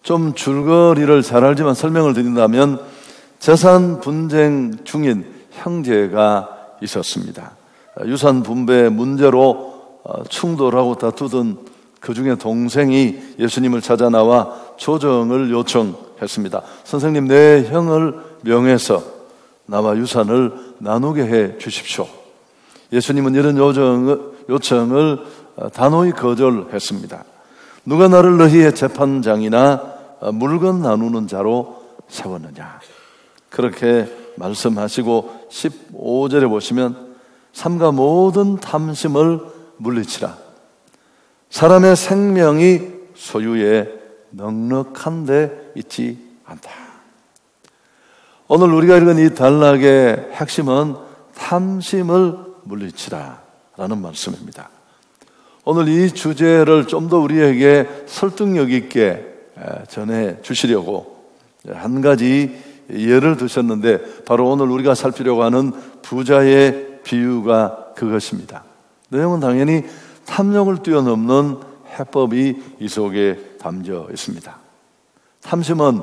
좀 줄거리를 잘 알지만 설명을 드린다면 재산 분쟁 중인 형제가 있었습니다. 유산 분배 문제로 충돌하고 다투던 그 중에 동생이 예수님을 찾아 나와 조정을 요청했습니다. 선생님, 내 형을 명해서 나와 유산을 나누게 해 주십시오. 예수님은 이런 요청을 단호히 거절했습니다. 누가 나를 너희의 재판장이나 물건 나누는 자로 세웠느냐, 그렇게 말씀하시고 15절에 보시면 삼가 모든 탐심을 물리치라. 사람의 생명이 소유에 넉넉한 데 있지 않다. 오늘 우리가 읽은 이 단락의 핵심은 탐심을 물리치라 라는 말씀입니다. 오늘 이 주제를 좀 더 우리에게 설득력 있게 전해 주시려고 한 가지 예를 드셨는데, 바로 오늘 우리가 살피려고 하는 부자의 비유가 그것입니다. 내용은 당연히 탐욕을 뛰어넘는 해법이 이 속에 담겨 있습니다. 탐심은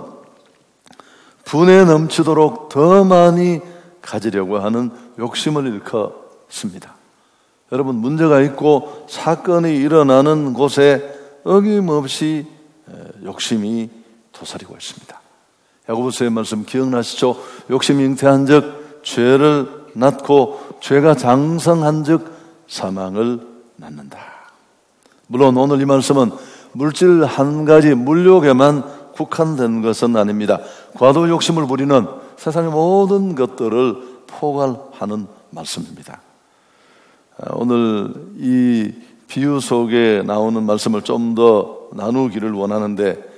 분에 넘치도록 더 많이 가지려고 하는 욕심을 일컫습니다. 여러분, 문제가 있고 사건이 일어나는 곳에 어김없이 욕심이 도사리고 있습니다. 야고보서의 말씀 기억나시죠? 욕심이 잉태한 즉 죄를 낳고 죄가 장성한 즉 사망을 낳는다. 물론 오늘 이 말씀은 물질 한 가지 물욕에만 국한된 것은 아닙니다. 과도 욕심을 부리는 세상의 모든 것들을 포괄하는 말씀입니다. 오늘 이 비유 속에 나오는 말씀을 좀 더 나누기를 원하는데,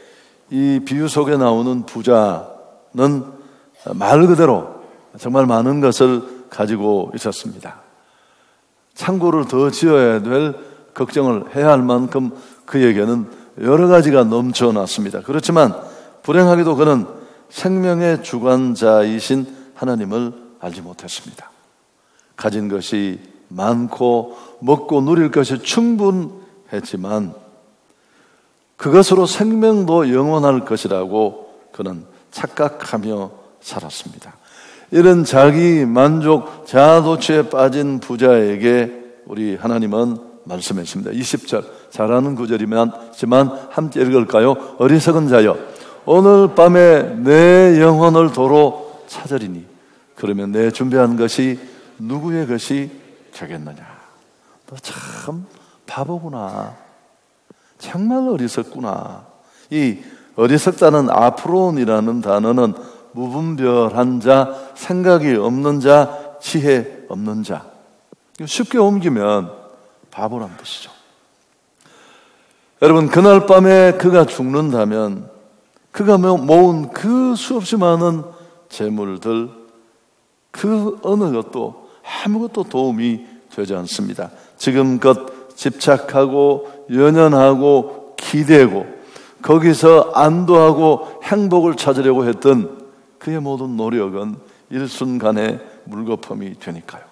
이 비유 속에 나오는 부자는 말 그대로 정말 많은 것을 가지고 있었습니다. 창고를 더 지어야 될 걱정을 해야 할 만큼 그에게는 여러 가지가 넘쳐났습니다. 그렇지만 불행하게도 그는 생명의 주관자이신 하나님을 알지 못했습니다. 가진 것이 많고 먹고 누릴 것이 충분했지만 그것으로 생명도 영원할 것이라고 그는 착각하며 살았습니다. 이런 자기 만족, 자아도취에 빠진 부자에게 우리 하나님은 말씀했습니다. 20절, 잘 아는 구절이지만 함께 읽을까요? 어리석은 자여, 오늘 밤에 내 영혼을 도로 찾으리니 그러면 내 준비한 것이 누구의 것이 되겠느냐. 너 참 바보구나. 정말 어리석구나. 이 어리석다는 아프론이라는 단어는 무분별한 자, 생각이 없는 자, 지혜 없는 자. 쉽게 옮기면 바보란 뜻이죠. 여러분, 그날 밤에 그가 죽는다면 그가 모은 그 수없이 많은 재물들, 그 어느 것도 아무것도 도움이 되지 않습니다. 지금껏 집착하고 연연하고 기대고 거기서 안도하고 행복을 찾으려고 했던 그의 모든 노력은 일순간에 물거품이 되니까요.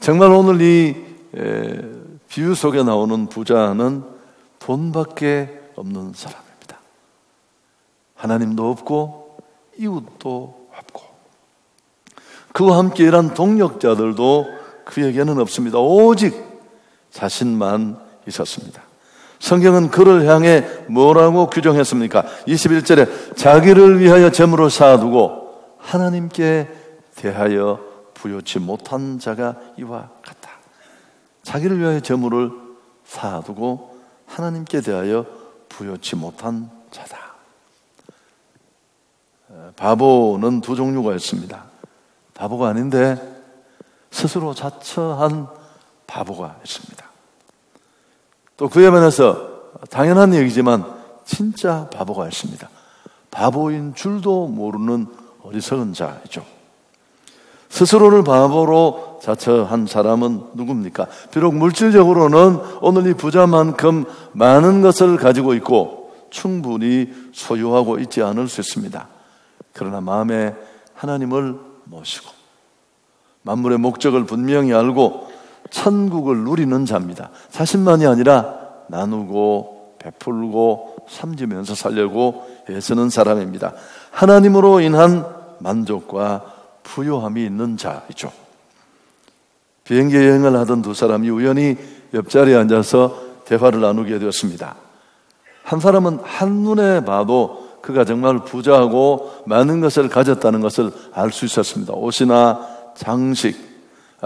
정말 오늘 이 비유 속에 나오는 부자는 돈밖에 없는 사람입니다. 하나님도 없고 이웃도 없고 그와 함께 일한 동력자들도 그에게는 없습니다. 오직 자신만 있었습니다. 성경은 그를 향해 뭐라고 규정했습니까? 21절에 자기를 위하여 재물을 쌓아두고 하나님께 대하여 부요치 못한 자가 이와 같다. 자기를 위하여 재물을 쌓아두고 하나님께 대하여 부요치 못한 자다. 바보는 두 종류가 있습니다. 바보가 아닌데 스스로 자처한 바보가 있습니다. 또 그에 반해서 당연한 얘기지만 진짜 바보가 있습니다. 바보인 줄도 모르는 어리석은 자이죠. 스스로를 바보로 자처한 사람은 누굽니까? 비록 물질적으로는 오늘 이 부자만큼 많은 것을 가지고 있고 충분히 소유하고 있지 않을 수 있습니다. 그러나 마음에 하나님을 모시고 만물의 목적을 분명히 알고 천국을 누리는 자입니다. 자신만이 아니라 나누고 베풀고 삼지면서 살려고 애쓰는 사람입니다. 하나님으로 인한 만족과 부요함이 있는 자이죠. 비행기 여행을 하던 두 사람이 우연히 옆자리에 앉아서 대화를 나누게 되었습니다. 한 사람은 한눈에 봐도 그가 정말 부자하고 많은 것을 가졌다는 것을 알 수 있었습니다. 옷이나 장식,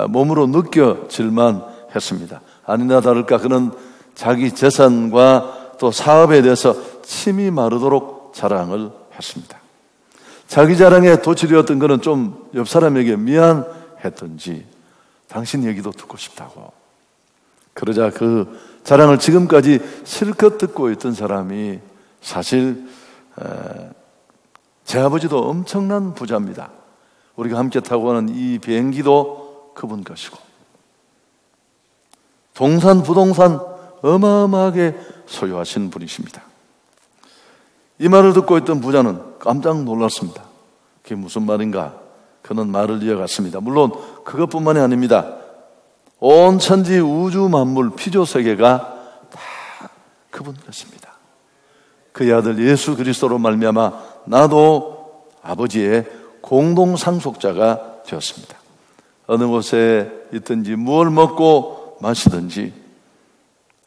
몸으로 느껴질만 했습니다. 아니나 다를까 그는 자기 재산과 또 사업에 대해서 침이 마르도록 자랑을 했습니다. 자기 자랑에 도취되었던 그는 좀 옆 사람에게 미안했던지 당신 얘기도 듣고 싶다고. 그러자 그 자랑을 지금까지 실컷 듣고 있던 사람이 사실 제 아버지도 엄청난 부자입니다. 우리가 함께 타고 가는 이 비행기도 그분 것이고 동산, 부동산 어마어마하게 소유하신 분이십니다. 이 말을 듣고 있던 부자는 깜짝 놀랐습니다. 그게 무슨 말인가? 그는 말을 이어갔습니다. 물론 그것뿐만이 아닙니다. 온 천지 우주 만물 피조세계가 다 그분 것입니다. 그의 아들 예수 그리스도로 말미암아 나도 아버지의 공동 상속자가 되었습니다. 어느 곳에 있든지 무엇을 먹고 마시든지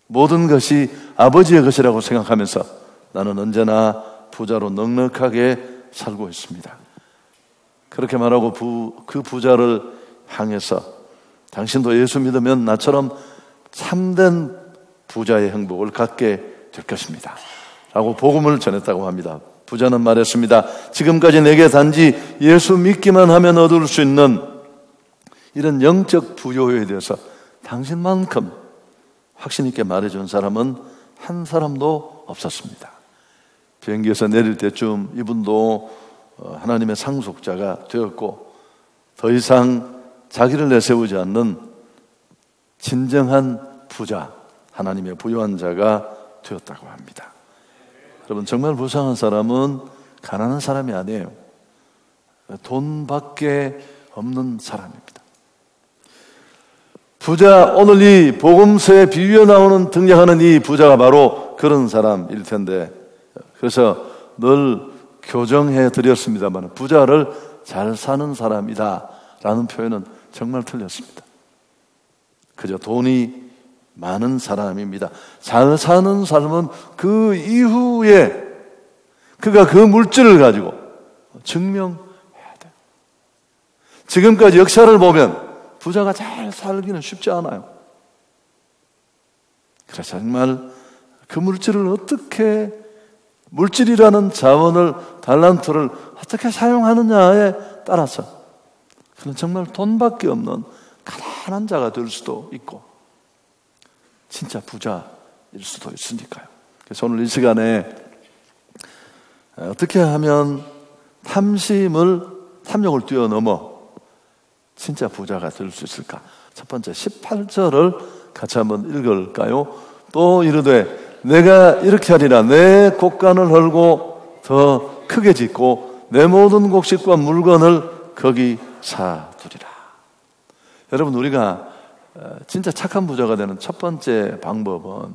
모든 것이 아버지의 것이라고 생각하면서 나는 언제나 부자로 넉넉하게 살고 있습니다. 그렇게 말하고 그 부자를 향해서 당신도 예수 믿으면 나처럼 참된 부자의 행복을 갖게 될 것입니다 라고 복음을 전했다고 합니다. 부자는 말했습니다. 지금까지 내게 단지 예수 믿기만 하면 얻을 수 있는 이런 영적 부요에 대해서 당신만큼 확신 있게 말해준 사람은 한 사람도 없었습니다. 비행기에서 내릴 때쯤 이분도 하나님의 상속자가 되었고 더 이상 자기를 내세우지 않는 진정한 부자, 하나님의 부요한 자가 되었다고 합니다. 여러분, 정말 불쌍한 사람은 가난한 사람이 아니에요. 돈밖에 없는 사람입니다. 부자, 오늘 이 복음서에 비유에 나오는 등장하는 이 부자가 바로 그런 사람일 텐데, 그래서 늘 교정해 드렸습니다만 부자를 잘 사는 사람이다 라는 표현은 정말 틀렸습니다. 그저 돈이 많은 사람입니다. 잘 사는 삶은 그 이후에 그가 그 물질을 가지고 증명해야 돼요. 지금까지 역사를 보면 부자가 잘 살기는 쉽지 않아요. 그래서 정말 그 물질을 어떻게, 물질이라는 자원을, 달란트를 어떻게 사용하느냐에 따라서 그는 정말 돈밖에 없는 가난한 자가 될 수도 있고 진짜 부자일 수도 있으니까요. 그래서 오늘 이 시간에 어떻게 하면 탐욕을 뛰어넘어 진짜 부자가 될 수 있을까? 첫 번째 18절을 같이 한번 읽을까요? 또 이르되 내가 이렇게 하리라. 내 곡간을 헐고 더 크게 짓고 내 모든 곡식과 물건을 거기 사두리라. 여러분, 우리가 진짜 착한 부자가 되는 첫 번째 방법은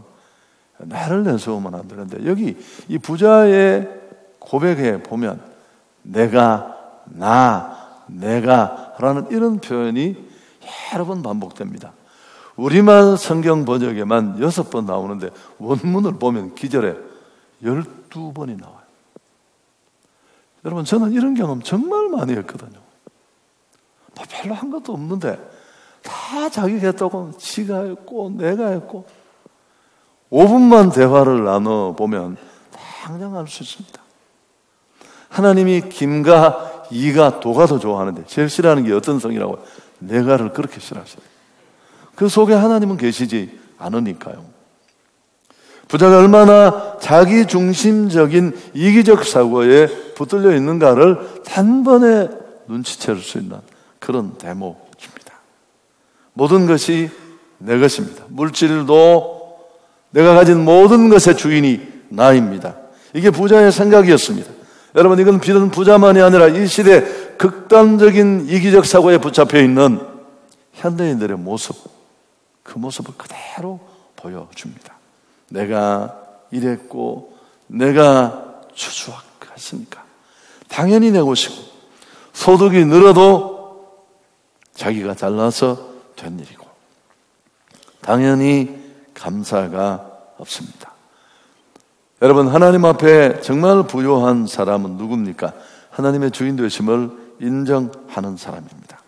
나를 내세우면 안 되는데, 여기 이 부자의 고백에 보면 내가, 내가 라는 이런 표현이 여러 번 반복됩니다. 우리말 성경 번역에만 6번 나오는데 원문을 보면 기절에 12번이 나와요. 여러분, 저는 이런 경험 정말 많이 했거든요. 별로 한 것도 없는데 다 자기가 했다고 지가 했고 내가 했고 5분만 대화를 나눠보면 당장 알 수 있습니다. 하나님이 김과 이가 도가 더 좋아하는데 제일 싫어하는 게 어떤 성이라고? 내가를 그렇게 싫어하셔요. 그 속에 하나님은 계시지 않으니까요. 부자가 얼마나 자기중심적인 이기적 사고에 붙들려 있는가를 단번에 눈치챌 수 있는 그런 대목입니다. 모든 것이 내 것입니다. 물질도 내가 가진 모든 것의 주인이 나입니다. 이게 부자의 생각이었습니다. 여러분, 이건 비단 부자만이 아니라 이 시대 극단적인 이기적 사고에 붙잡혀 있는 현대인들의 모습, 그 모습을 그대로 보여줍니다. 내가 이랬고 내가 추수하겠습니까? 당연히 내 것이고 소득이 늘어도 자기가 잘나서 된 일이고 당연히 감사가 없습니다. 여러분, 하나님 앞에 정말 부요한 사람은 누굽니까? 하나님의 주인 되심을 인정하는 사람입니다.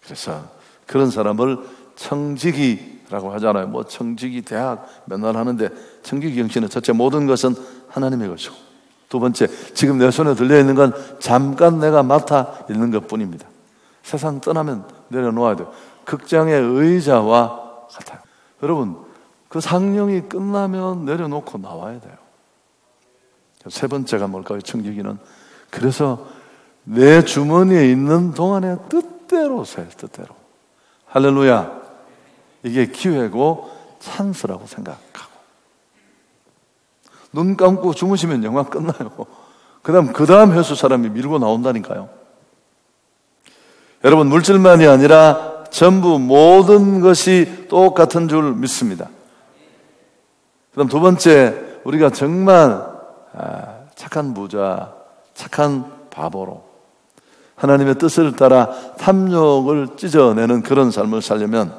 그래서 그런 사람을 청지기라고 하잖아요. 뭐 청지기 대학 맨날 하는데 청지기 정신은 첫째 모든 것은 하나님의 것이고 두 번째 지금 내 손에 들려있는 건 잠깐 내가 맡아 있는 것뿐입니다. 세상 떠나면 내려놓아야 돼요. 극장의 의자와 같아요. 여러분, 그 상령이 끝나면 내려놓고 나와야 돼요. 세 번째가 뭘까요? 청지기는 그래서 내 주머니에 있는 동안에 뜻대로 써요. 뜻대로. 할렐루야. 이게 기회고 찬스라고 생각하고 눈 감고 주무시면 영화 끝나요. 그 다음 회수 사람이 밀고 나온다니까요. 여러분, 물질만이 아니라 전부 모든 것이 똑같은 줄 믿습니다. 그 다음 두 번째, 우리가 정말 착한 부자, 착한 바보로 하나님의 뜻을 따라 탐욕을 찢어내는 그런 삶을 살려면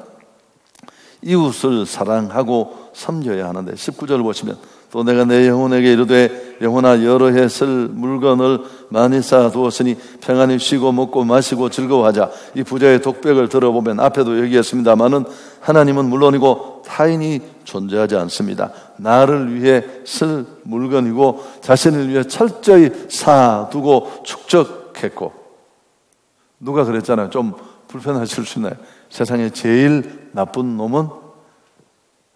이웃을 사랑하고 섬겨야 하는데 19절 보시면 또 내가 내 영혼에게 이르되 영혼아 여러 해 쓸 물건을 많이 쌓아두었으니 평안히 쉬고 먹고 마시고 즐거워하자. 이 부자의 독백을 들어보면 앞에도 얘기했습니다마는 하나님은 물론이고 타인이 존재하지 않습니다. 나를 위해 쓸 물건이고 자신을 위해 철저히 쌓아두고 축적했고 누가 그랬잖아요. 좀 불편하실 수 있나요? 세상에 제일 나쁜 놈은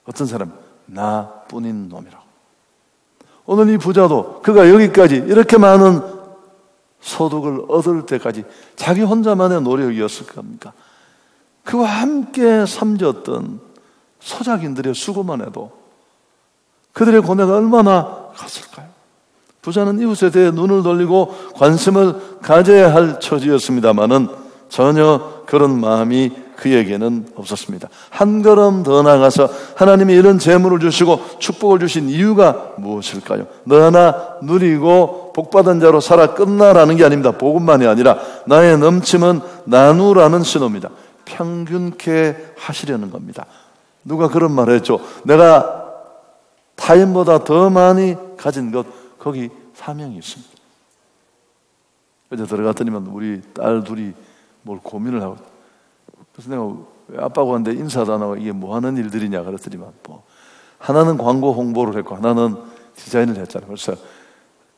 어떤 사람? 나뿐인 놈이라고. 오늘 이 부자도 그가 여기까지 이렇게 많은 소득을 얻을 때까지 자기 혼자만의 노력이었을 겁니까? 그와 함께 섬겼던 소작인들의 수고만 해도 그들의 고뇌가 얼마나 컸을까요? 부자는 이웃에 대해 눈을 돌리고 관심을 가져야 할 처지였습니다마는 전혀 그런 마음이 그에게는 없었습니다. 한 걸음 더 나가서 하나님이 이런 재물을 주시고 축복을 주신 이유가 무엇일까요? 너나 누리고 복받은 자로 살아 끝나라는 게 아닙니다. 복음만이 아니라 나의 넘침은 나누라는 신호입니다. 평균케 하시려는 겁니다. 누가 그런 말을 했죠? 내가 타인보다 더 많이 가진 것, 거기 사명이 있습니다. 어제 들어갔더니만 우리 딸 둘이 뭘 고민을 하고, 그래서 내가 왜 아빠가 왔는데 인사도 안 하고 이게 뭐 하는 일들이냐 그랬더니만 뭐 하나는 광고 홍보를 했고 하나는 디자인을 했잖아요. 그래서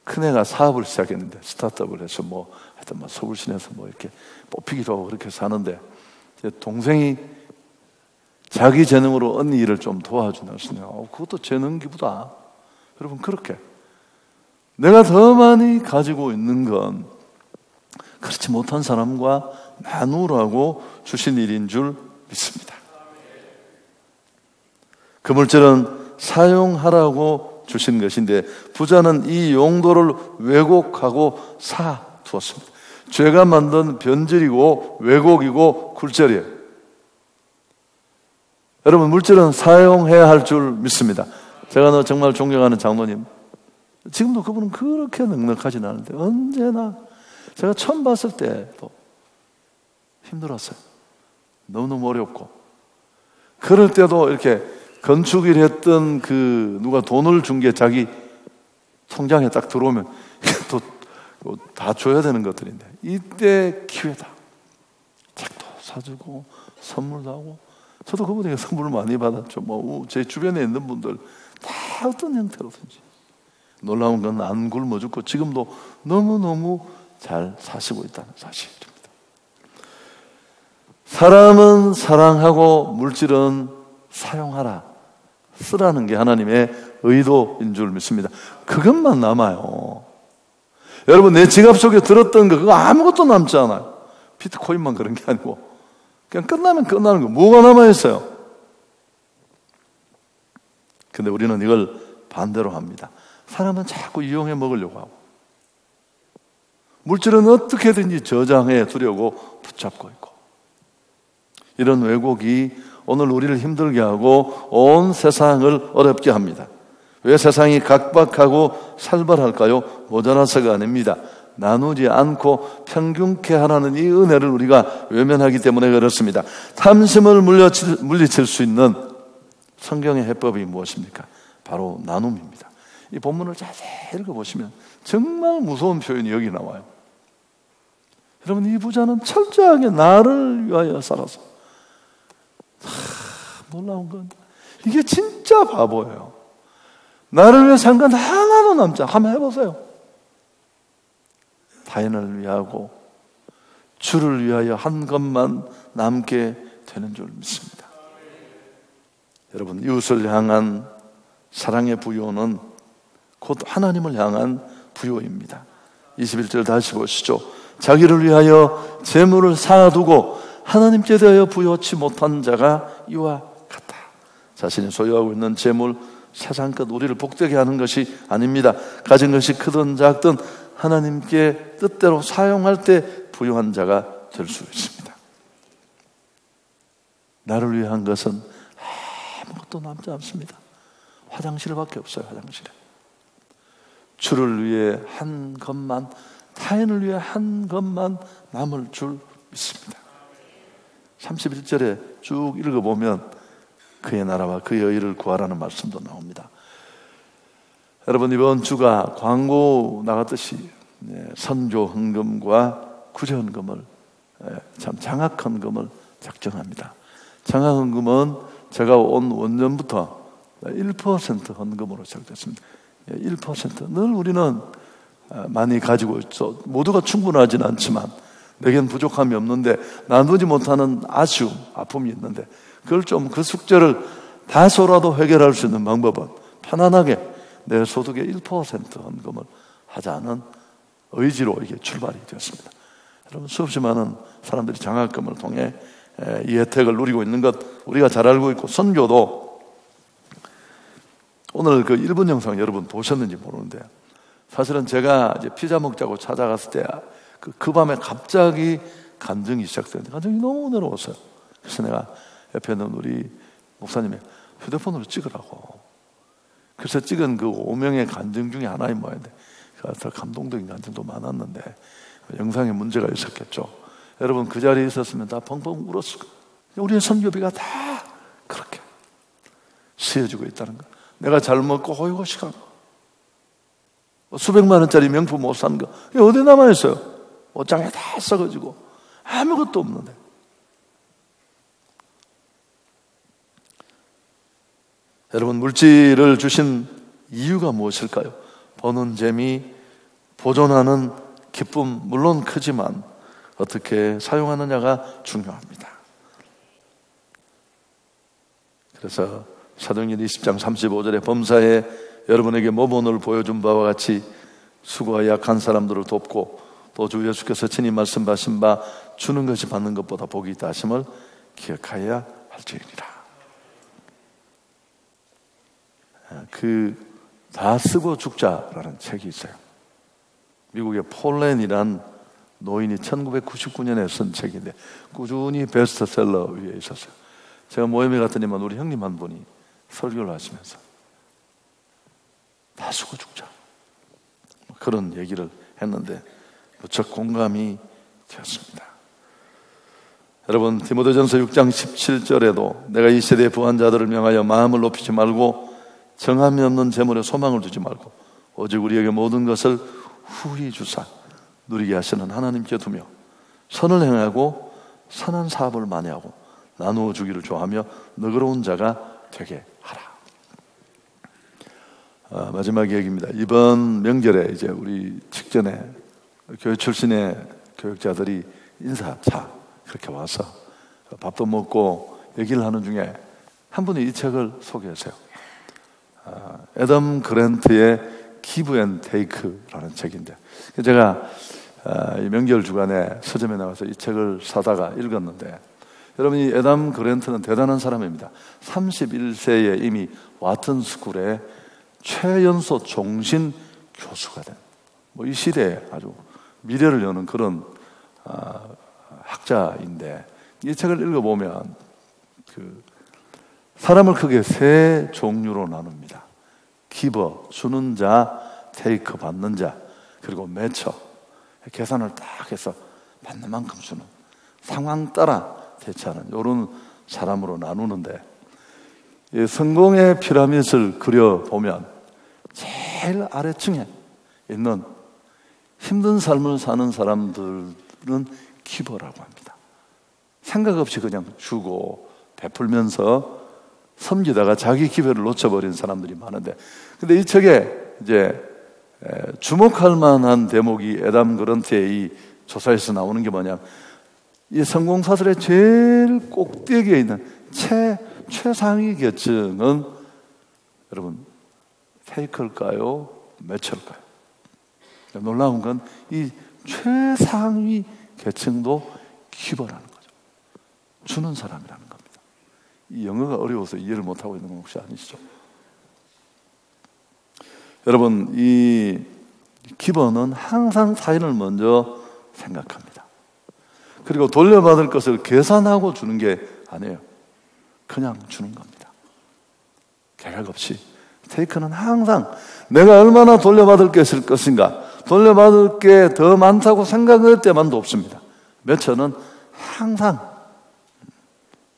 큰애가 사업을 시작했는데 스타트업을 해서 뭐 하여튼 뭐 서울시내에서 뭐 이렇게 뽑히기도 하고 그렇게 사는데 동생이 자기 재능으로 언니 일을 좀 도와주나 했어요. 그것도 재능 기부다. 여러분, 그렇게 내가 더 많이 가지고 있는 건 그렇지 못한 사람과 나누라고 주신 일인 줄 믿습니다. 그 물질은 사용하라고 주신 것인데 부자는 이 용도를 왜곡하고 사두었습니다. 죄가 만든 변질이고 왜곡이고 굴절이에요. 여러분, 물질은 사용해야 할 줄 믿습니다. 제가 정말 존경하는 장로님, 지금도 그분은 그렇게 넉넉하진 않은데 언제나 제가 처음 봤을 때도 힘들었어요. 너무너무 어렵고 그럴 때도 이렇게 건축일 했던 그 누가 돈을 준 게 자기 통장에 딱 들어오면 또 다 줘야 되는 것들인데 이때 기회다. 책도 사주고 선물도 하고 저도 그분에게 선물을 많이 받았죠. 뭐 제 주변에 있는 분들 다 어떤 형태로든지 놀라운 건 안 굶어 죽고 지금도 너무너무 잘 사시고 있다는 사실입니다. 사람은 사랑하고 물질은 사용하라, 쓰라는 게 하나님의 의도인 줄 믿습니다. 그것만 남아요. 여러분, 내 지갑 속에 들었던 거 그거 아무것도 남지 않아요. 비트코인만 그런 게 아니고 그냥 끝나면 끝나는 거. 뭐가 남아있어요? 근데 우리는 이걸 반대로 합니다. 사람은 자꾸 이용해 먹으려고 하고 물질은 어떻게든지 저장해 두려고 붙잡고 있고 이런 왜곡이 오늘 우리를 힘들게 하고 온 세상을 어렵게 합니다. 왜 세상이 각박하고 살벌할까요? 모자라서가 아닙니다. 나누지 않고 평균케 하라는 이 은혜를 우리가 외면하기 때문에 그렇습니다. 탐심을 물리칠 수 있는 성경의 해법이 무엇입니까? 바로 나눔입니다. 이 본문을 자세히 읽어보시면 정말 무서운 표현이 여기 나와요. 여러분, 이 부자는 철저하게 나를 위하여 살아서, 놀라운 건 이게 진짜 바보예요. 나를 위해 산 건 하나도 남지 않고, 한번 해보세요. 타인을 위하고 주를 위하여 한 것만 남게 되는 줄 믿습니다. 여러분, 이웃을 향한 사랑의 부요는 곧 하나님을 향한 부요입니다. 21절 다시 보시죠. 자기를 위하여 재물을 쌓아두고 하나님께 대하여 부여치 못한 자가 이와 같다. 자신이 소유하고 있는 재물, 세상 것, 우리를 복되게 하는 것이 아닙니다. 가진 것이 크든 작든 하나님께 뜻대로 사용할 때 부유한 자가 될 수 있습니다. 나를 위한 것은 아무것도 남지 않습니다. 화장실밖에 없어요. 화장실에. 주를 위해 한 것만, 타인을 위해 한 것만 남을 줄 믿습니다. 31절에 쭉 읽어보면 그의 나라와 그의 의를 구하라는 말씀도 나옵니다. 여러분, 이번 주가 광고 나갔듯이 선교 헌금과 구제 헌금을, 참 장학 헌금을 작정합니다. 장학 헌금은 제가 온 원년부터 1% 헌금으로 시작됐습니다. 1%. 늘 우리는 많이 가지고 있어. 모두가 충분하지는 않지만 내겐 부족함이 없는데 나누지 못하는 아쉬움, 아픔이 있는데 그걸 좀, 그 숙제를 다소라도 해결할 수 있는 방법은 편안하게 내 소득의 1% 헌금을 하자는 의지로 이게 출발이 되었습니다. 여러분, 수없이 많은 사람들이 장학금을 통해 이 혜택을 누리고 있는 것 우리가 잘 알고 있고, 선교도 오늘 그 1분 영상 여러분 보셨는지 모르는데, 사실은 제가 이제 피자 먹자고 찾아갔을 때 그 밤에 갑자기 간증이 시작되는데 간증이 너무 은혜로웠어요. 그래서 내가 옆에 있는 우리 목사님이 휴대폰으로 찍으라고. 그래서 찍은 그 5명의 간증 중에 하나인 모양인데, 더 감동적인 간증도 많았는데 영상에 문제가 있었겠죠. 여러분, 그 자리에 있었으면 다 펑펑 울었을 거예요. 우리의 선교비가 다 그렇게 쓰여지고 있다는 거. 내가 잘 먹고 호의호식한 거, 수백만 원짜리 명품 못 산 거, 이게 어디 남아있어요? 옷장에 다 썩어지고 아무것도 없는데. 여러분, 물질을 주신 이유가 무엇일까요? 버는 재미, 보존하는 기쁨, 물론 크지만 어떻게 사용하느냐가 중요합니다. 그래서 사도행전 20장 35절에 범사에 여러분에게 모본을 보여준 바와 같이 수고와 약한 사람들을 돕고 또 주 예수께서 친히 말씀하신 바 주는 것이 받는 것보다 복이 있다 하심을 기억하여야 할지니라. 그 다 쓰고 죽자라는 책이 있어요. 미국의 폴렌이란 노인이 1999년에 쓴 책인데 꾸준히 베스트셀러 위에 있었어요. 제가 모임에 갔더니만 우리 형님 한 분이 설교를 하시면서 다 쓰고 죽자, 그런 얘기를 했는데 무척 공감이 되었습니다. 여러분, 디모데전서 6장 17절에도 내가 이 세대의 부한 자들을 명하여 마음을 높이지 말고 정함이 없는 재물에 소망을 두지 말고 오직 우리에게 모든 것을 후히 주사 누리게 하시는 하나님께 두며 선을 행하고 선한 사업을 많이 하고 나누어 주기를 좋아하며 너그러운 자가 되게 하라. 마지막 얘기입니다. 이번 명절에 이제 우리 직전에 교회 출신의 교육자들이 인사차 그렇게 와서 밥도 먹고 얘기를 하는 중에 한 분이 이 책을 소개했어요. 애덤 그랜트의 기브 앤 테이크라는 책인데, 제가 이 명절 주간에 서점에 나가서 이 책을 사다가 읽었는데, 여러분, 이 애덤 그랜트는 대단한 사람입니다. 31세에 이미 와튼 스쿨의 최연소 종신 교수가 된, 이 시대에 아주 미래를 여는 그런 학자인데, 이 책을 읽어보면 사람을 크게 세 종류로 나눕니다. 기버, 주는 자, 테이커, 받는 자, 그리고 매처, 계산을 딱 해서 받는 만큼 주는, 상황 따라 대처하는 이런 사람으로 나누는데, 이 성공의 피라미드를 그려보면 제일 아래층에 있는 힘든 삶을 사는 사람들은 기버라고 합니다. 생각 없이 그냥 주고 베풀면서 섬기다가 자기 기회를 놓쳐버린 사람들이 많은데, 근데 이 책에 이제 주목할 만한 대목이 에담 그런트의 이 조사에서 나오는 게 뭐냐, 이 성공사들의 제일 꼭대기에 있는 최상위 계층은 여러분 페이커일까요? 매처일까요? 놀라운 건 이 최상위 계층도 기버라는 거죠. 주는 사람이라는 겁니다. 이 영어가 어려워서 이해를 못하고 있는 건 혹시 아니시죠? 여러분, 이 기버는 항상 타인을 먼저 생각합니다. 그리고 돌려받을 것을 계산하고 주는 게 아니에요. 그냥 주는 겁니다. 계획 없이. 테이크는 항상 내가 얼마나 돌려받을 게 있을 것인가, 돌려받을 게 더 많다고 생각할 때만도 없습니다. 매처는 항상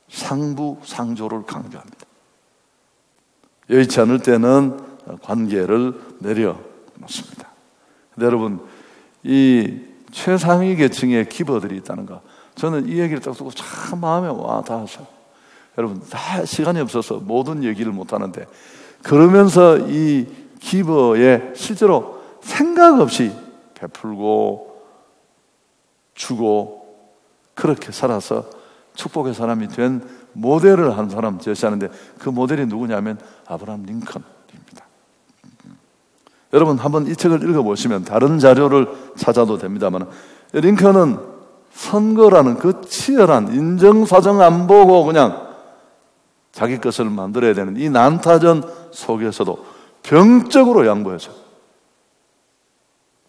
상부상조를 강조합니다. 여의치 않을 때는 관계를 내려놓습니다. 근데 여러분, 이 최상위 계층의 기버들이 있다는 거, 저는 이 얘기를 딱 듣고 참 마음에 와 닿았어요. 여러분, 다 시간이 없어서 모든 얘기를 못하는데, 그러면서 이 기버에 실제로 생각 없이 베풀고 주고 그렇게 살아서 축복의 사람이 된 모델을 한 사람 제시하는데, 그 모델이 누구냐면 아브라함 링컨입니다. 여러분, 한번 이 책을 읽어보시면 다른 자료를 찾아도 됩니다만, 링컨은 선거라는 그 치열한 인정사정 안 보고 그냥 자기 것을 만들어야 되는 이 난타전 속에서도 병적으로 양보해서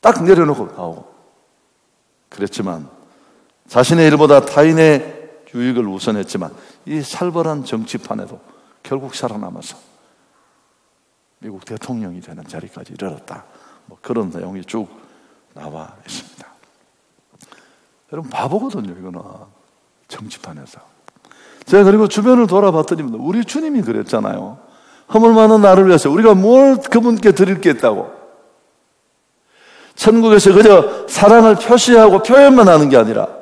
딱 내려놓고 나오고 그랬지만, 자신의 일보다 타인의 유익을 우선했지만 이 살벌한 정치판에도 결국 살아남아서 미국 대통령이 되는 자리까지 이르렀다. 뭐 그런 내용이 쭉 나와 있습니다. 여러분, 바보거든요, 이거는. 정치판에서. 제가 그리고 주변을 돌아봤더니 우리 주님이 그랬잖아요. 허물 많은 나를 위해서 우리가 뭘 그분께 드릴 게 있다고. 천국에서 그저 사랑을 표시하고 표현만 하는 게 아니라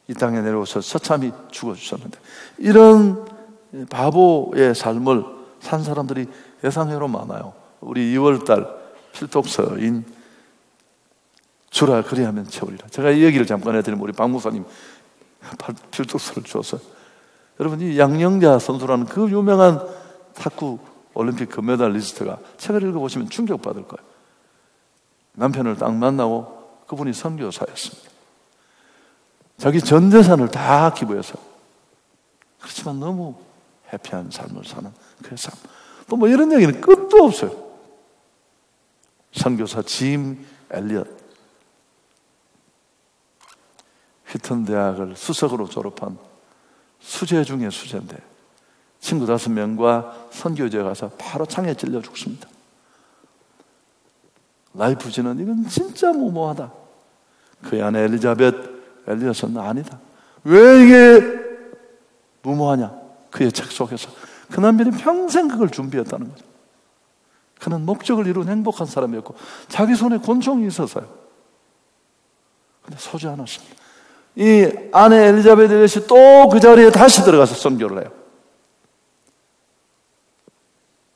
이 땅에 내려오셔서 처참히 죽어주셨는데, 이런 바보의 삶을 산 사람들이 예상외로 많아요. 우리 2월달 필독서인 주라 그리하면 채우리라. 제가 이 얘기를 잠깐 해드리면 우리 박 목사님 필독서를 주었어요. 여러분, 이 양영자 선수라는 그 유명한 탁구 올림픽 금메달리스트가 책을 읽어보시면 충격받을 거예요. 남편을 딱 만나고 그분이 선교사였습니다. 자기 전 재산을 다 기부해서, 그렇지만 너무 해피한 삶을 사는 그 삶. 또 뭐 이런 얘기는 끝도 없어요. 선교사 짐 엘리엇, 휘튼 대학을 수석으로 졸업한 수재 중에 수재인데 친구 5명과 선교지에 가서 바로 창에 찔려 죽습니다. 라이프지는 이건 진짜 무모하다. 그의 아내 엘리엇은 아니다. 왜 이게 무모하냐? 그의 책 속에서 그 남편이 평생 그걸 준비했다는 거죠. 그는 목적을 이룬 행복한 사람이었고 자기 손에 권총이 있어서요. 근데 서지 않았습니다. 이 아내 엘리자베트 또 그 자리에 다시 들어가서 선교를 해요.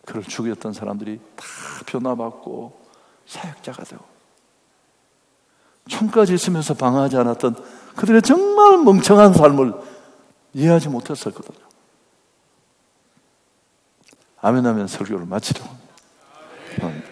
그를 죽였던 사람들이 다 변화받고 사역자가 되고, 총까지 있으면서 방어하지 않았던 그들의 정말 멍청한 삶을 이해하지 못했었거든요. 아멘하면 설교를 마치려고 합니다.